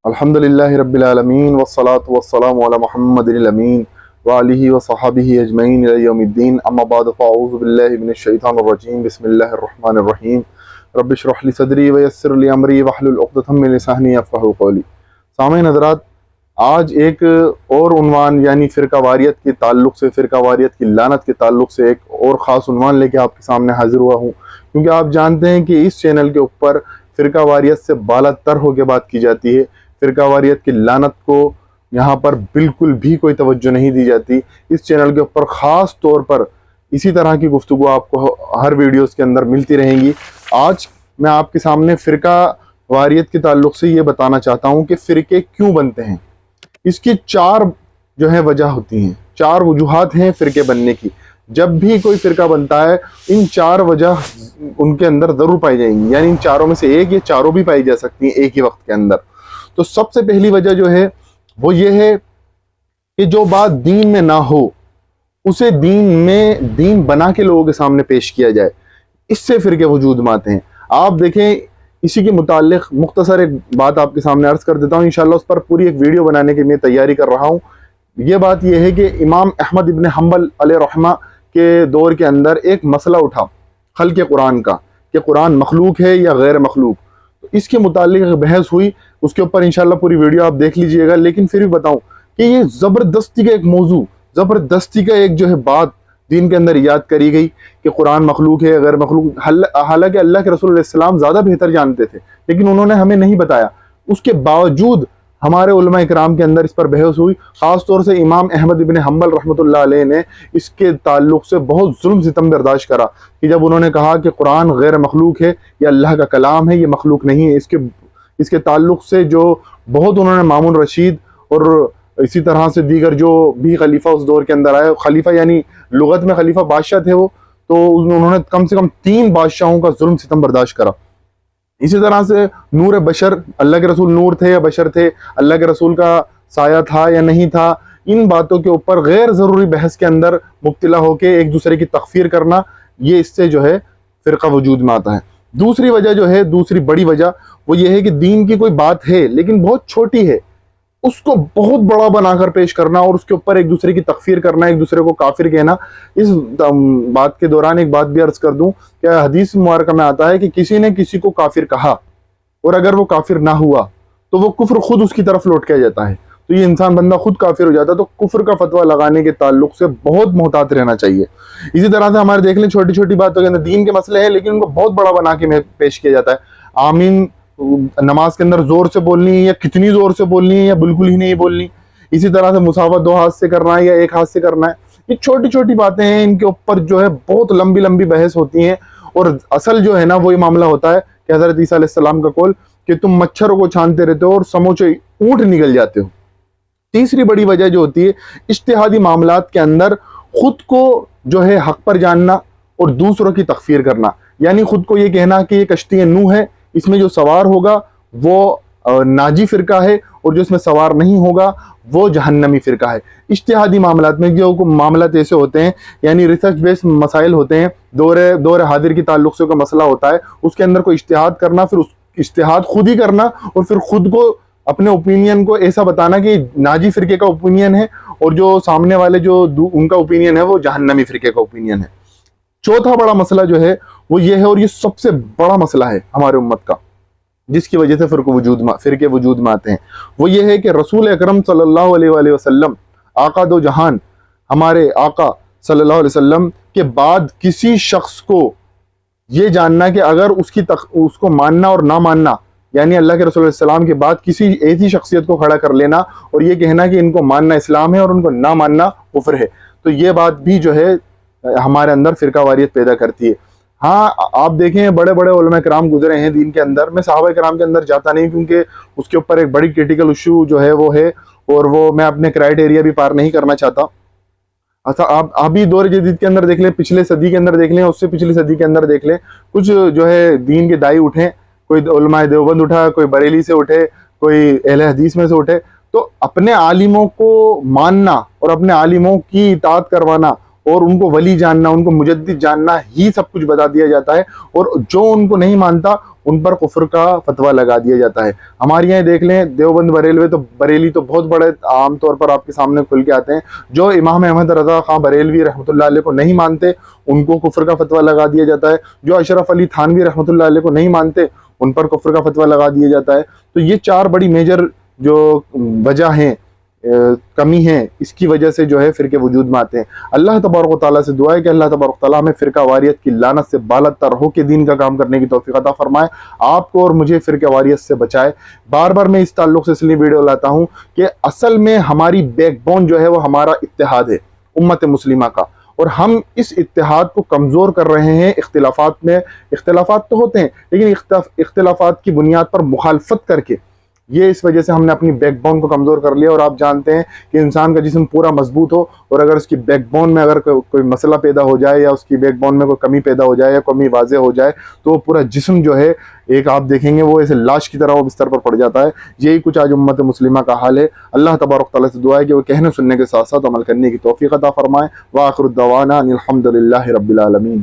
अल्हम्दुलिल्लाहि रब्बिल आलमीन वस्सलातु वस्सलामु अला मुहम्मदिल अमीन व आलिहि व सहाबिहि अजमईन इला यौमिद्दीन अम्मा बाद फ़अऊज़ु बिल्लाहि मिनश शैतानिर रजीम बिस्मिल्लाहिर रहमानिर रहीम रब्बि इश्रह ली सदरी व यस्सिर ली अमरी वहलुल उक़दतम मिन लिसानी यफ़क़हू क़ौली। सामईन हज़रात, आज एक और उन्वान यानी फ़िरका वारियत के ताल्लुक़ से, फ़िरका वारियत की लानत के ताल्लुक़ से एक और ख़ास उन्वान लेके आपके सामने हाज़िर हुआ हूँ, क्योंकि आप जानते हैं कि इस चैनल के ऊपर फ़िरका वारियत से बालातर होकर बात की जाती है। फ़िरका वारियत की लानत को यहाँ पर बिल्कुल भी कोई तवज्जो नहीं दी जाती। इस चैनल के ऊपर ख़ास तौर पर इसी तरह की गुफ्तगू आपको हर वीडियोस के अंदर मिलती रहेंगी। आज मैं आपके सामने फ़िरका वारियत के ताल्लुक़ से ये बताना चाहता हूँ कि फ़िरके क्यों बनते हैं। इसकी चार जो है वजह होती हैं, चार वजूहात हैं फ़िरके बनने की। जब भी कोई फ़िरका बनता है, इन चार वजह उनके अंदर ज़रूर पाई जाएंगी, यानी इन चारों में से एक या चारों भी पाई जा सकती हैं एक ही वक्त के अंदर। तो सबसे पहली वजह जो है वो ये है कि जो बात दीन में ना हो उसे दीन बना के लोगों के सामने पेश किया जाए, इससे फ़िरके वजूद में आते हैं। आप देखें, इसी के मुताल्लिक़ मुख्तसर एक बात आपके सामने अर्ज़ कर देता हूँ। इंशाअल्लाह उस पर पूरी एक वीडियो बनाने की मैं तैयारी कर रहा हूँ। ये बात यह है कि इमाम अहमद इब्न हम्बल अलैहिर्रहमा के दौर के अंदर एक मसला उठा खल्क़ कुरान का, कि कुरान मखलूक है या गैर मखलूक। तो इसके मुताल्लिक़ बहस हुई, उसके ऊपर इंशाअल्लाह पूरी वीडियो आप देख लीजिएगा। लेकिन फिर भी बताऊं कि ये ज़बरदस्ती का एक मौजू, ज़बरदस्ती का एक जो है बात दीन के अंदर याद करी गई कि कुरान मखलूक है गैर मखलूक। हालांकि अल्लाह के रसूल अलैहिस्सलाम ज़्यादा बेहतर जानते थे, लेकिन उन्होंने हमें नहीं बताया। उसके बावजूद हमारे उलमा इकराम के अंदर इस पर बहस हुई। ख़ास तौर से इमाम अहमद इब्न हम्बल रहमतुल्लाह अलैह ने इसके ताल्लुक़ से बहुत जुल्म सितम बर्दाश्त करा कि जब उन्होंने कहा कि कुरान गैर मखलूक है, ये अल्लाह का कलाम है, ये मखलूक नहीं है। इसके ताल्लुक़ से जो बहुत उन्होंने मामून रशीद और इसी तरह से दीगर जो भी खलीफा उस दौर के अंदर आए, खलीफा यानी लुगत में खलीफा बादशाह थे वो, तो उन्होंने कम से कम 3 बादशाहों का जुल्म सितम बर्दाश्त करा। इसी तरह से नूर बशर, अल्लाह के रसूल नूर थे या बशर थे, अल्लाह के रसूल का साया था या नहीं था, इन बातों के ऊपर गैर ज़रूरी बहस के अंदर मुब्तला होकर एक दूसरे की तकफीर करना, ये इससे जो है फ़िरका वजूद में आता है। दूसरी वजह जो है, दूसरी बड़ी वजह वो ये है कि दीन की कोई बात है लेकिन बहुत छोटी है, उसको बहुत बड़ा बनाकर पेश करना और उसके ऊपर एक दूसरे की तकफीर करना, एक दूसरे को काफिर कहना। इस बात के दौरान एक बात भी अर्ज कर दूं कि हदीस मुबारक में आता है कि किसी ने किसी को काफिर कहा और अगर वो काफिर ना हुआ तो वो कुफ्र खुद उसकी तरफ लौट के जाता है, तो ये इंसान बंदा खुद काफिर हो जाता है। तो कुफ्र का फतवा लगाने के ताल्लुक से बहुत मोहतात रहना चाहिए। इसी तरह से हमारे देख लें, छोटी छोटी बातों के अंदर दीन के मसले हैं लेकिन उनको बहुत बड़ा बना के पेश किया जाता है। आमीन नमाज के अंदर जोर से बोलनी है या कितनी जोर से बोलनी है या बिल्कुल ही नहीं बोलनी। इसी तरह से मुसाफा 2 हाथ से करना है या 1 हाथ से करना है। ये छोटी छोटी बातें हैं, इनके ऊपर जो है बहुत लंबी लंबी बहस होती हैं। और असल जो है ना वही मामला होता है कि हज़रत ईसा अलैहिस्सलाम का कौल कि तुम मच्छरों को छानते रहते हो और समूचे ऊंट निकल जाते हो। तीसरी बड़ी वजह जो होती है, इज्तिहादी मामलात के अंदर खुद को जो है हक पर जानना और दूसरों की तकफीर करना, यानी खुद को ये कहना कि ये कश्ती नूह है, इसमें जो सवार होगा वो नाजी फ़िरका है और जो इसमें सवार नहीं होगा वो जहन्नमी फ़िरका है। इज्तिहादी मामलात में जो मामलात ऐसे होते हैं, यानी रिसर्च बेस्ड मसाइल होते हैं, दौर हाजिर की ताल्लुक़ से कोई मसला होता है, उसके अंदर कोई इज्तिहाद करना, फिर उस इज्तिहाद खुद ही करना और फिर खुद को अपने ओपिनियन को ऐसा बताना कि नाजी फ़िरके का ओपिनियन है और जो सामने वाले जो उनका ओपिनियन है वो जहन्नमी फ़िरके का ओपिनियन है। चौथा बड़ा मसला जो है वो ये है, और ये सबसे बड़ा मसला है हमारे उम्मत का, जिसकी वजह से फ़िरके वजूद में आते हैं, वो ये है कि रसूल अकरम सल्लल्लाहु अलैहि वसल्लम, आका दो जहान, हमारे आका सल्लल्लाहु अलैहि वसल्लम के बाद किसी शख्स को ये जानना कि अगर उसको मानना और ना मानना, यानी अल्लाह के रसूल सल्लल्लाहु अलैहि वसल्लम के बाद किसी ऐसी शख्सियत को खड़ा कर लेना और ये कहना कि इनको मानना इस्लाम है और उनको ना मानना कुफ्र है, तो ये बात भी जो है हमारे अंदर फ़िरका वारियत पैदा करती है। हाँ, आप देखें बड़े बड़े उलमा कराम गुजरे हैं दीन के अंदर। मैं सहाबा कराम के अंदर जाता नहीं क्योंकि उसके ऊपर एक बड़ी क्रिटिकल इशू जो है वो है और वो मैं अपने क्राइटेरिया भी पार नहीं करना चाहता। अच्छा, आप अभी दौर जदीद के अंदर देख लें, पिछले सदी के अंदर देख लें, उससे पिछली सदी के अंदर देख लें, कुछ जो है दीन के दाई उठे, कोई उलमा देवबंद उठा, कोई बरेली से उठे, कोई अहले हदीस में से उठे, तो अपने आलिमों को मानना और अपने आलिमों की इताअत करवाना और उनको वली जानना, उनको मुजद्दिद जानना ही सब कुछ बता दिया जाता है, और जो उनको नहीं मानता ان پر کفر کا فتویٰ لگا دیا جاتا ہے۔ ہمارے یہاں دیکھ لیں دیوبند بریلی تو بہت بڑے عام طور پر آپ کے سامنے کھل کے آتے ہیں، جو امام احمد رضا خان بریلوی رحمۃ اللہ علیہ کو نہیں مانتے ان کو کفر کا فتویٰ لگا دیا جاتا ہے، جو اشرف علی تھانوی رحمۃ اللہ علیہ کو نہیں مانتے ان پر کفر کا فتویٰ لگا دیا جاتا ہے۔ تو یہ 4 بڑی میجر جو وجہ ہیں، کمی ہیں، اس کی وجہ سے جو ہے فرقے وجود میں آتے ہیں۔ اللہ تبارک و تعالیٰ سے دعا ہے کہ اللہ تبارک و تعالیٰ ہمیں فرقہ واریت کی لعنت سے بالاتر ہو کے دین کا کام کرنے کی توفیق عطا فرمائے، آپ کو اور مجھے فرقہ واریت سے بچائے۔ بار بار میں اس تعلق سے اس لیے ویڈیو لاتا ہوں کہ اصل میں ہماری بیک بون جو ہے وہ ہمارا اتحاد ہے امت مسلمہ کا، اور ہم اس اتحاد کو کمزور کر رہے ہیں اختلافات میں۔ اختلافات تو ہوتے ہیں لیکن اختلافات کی بنیاد پر مخالفت کر کے، یہ اس وجہ سے ہم نے اپنی بیک بون کو کمزور کر لیا۔ اور آپ جانتے ہیں کہ انسان کا جسم پورا مضبوط ہو اور اگر اس کی بیک بون میں اگر کوئی مسئلہ پیدا ہو جائے یا اس کی بیک بون میں کوئی کمی پیدا ہو جائے یا کمی واضح ہو جائے تو وہ پورا جسم جو ہے ایک آپ دیکھیں گے وہ ایسے لاش کی طرح وہ بستر پر پڑ جاتا ہے۔ یہی کچھ آج امت مسلمہ کا حال ہے۔ اللہ تبارک تعالیٰ سے دعا ہے کہ وہ کہنے سننے کے ساتھ ساتھ عمل کرنے کی توفیق عطا فرمائے۔ وآخر الدعوانا ان الحمد للہ رب العالمین۔